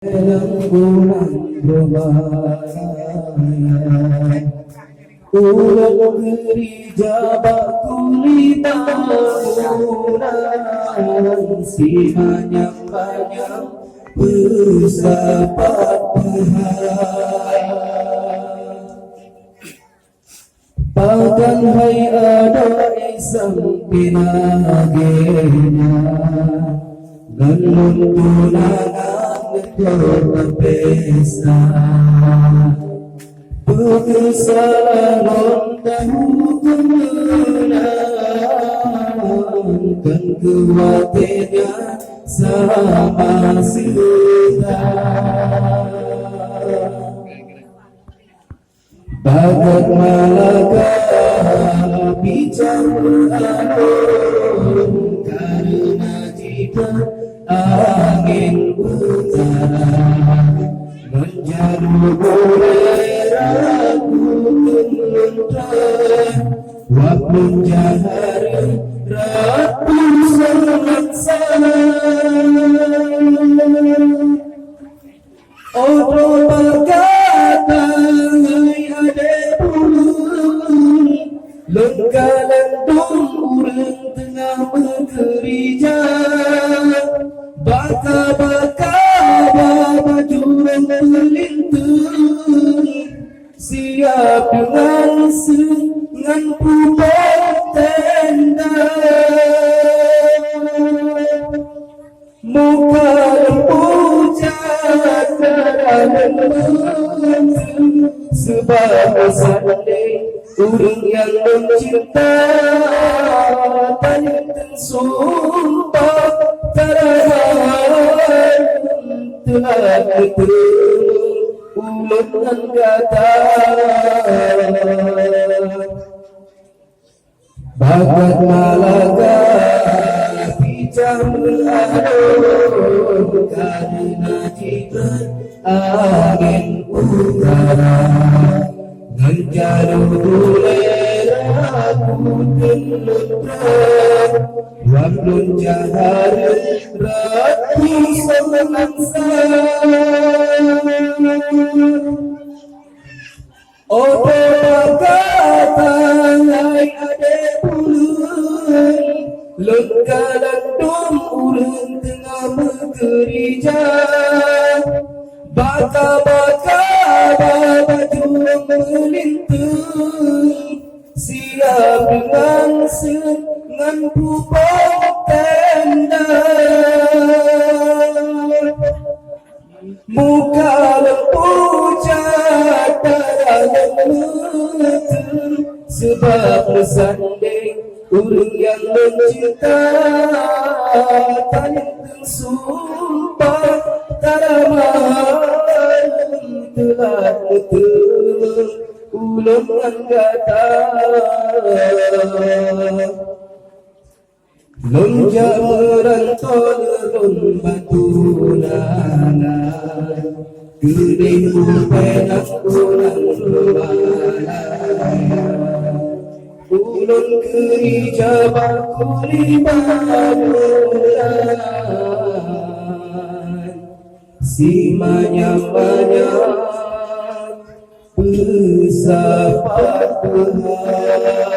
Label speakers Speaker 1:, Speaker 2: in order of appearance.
Speaker 1: bulan Ramadhan, ulang gereja bakuli bangunan, si banyak-banyak bersahabat bahaya. Padan hai ada isam pinagenya, ganun tunangan berpesta, berkesalan kemudian kan kuatnya sama sila. Bagat malaka bicara karena jika angin utara menjadi boleraku menentang waktu jahari ratu semaksa. Orang berkata lengkalan dong urang tengah bergereja, baka-baka baju melintur, siap dengan sengan pupuk tenda. Muka pucat dan menentu sebab sanding urang yang mencinta paling tersumpah terahan telah ketemu ulang kata bagat malaka bicara beradu karena jika angin utara menjadi boleraku menentang waktu jahari ratu semaksa. Oh berkata hai adek bulan lengkalan dom urang tengah bergereja, baka-baka baju melintur, siap dengan sengan pupuk tenda. Muka pucat darah menetu sebab bersanding urang yang mencinta paling tersumpah taraman telah betul ulang kata lonjak merantau lelon batu lalang gedeng penak ulang lualaya ulun gereja bakuli bangunan, si banyak-banyak bersahabat bahaya.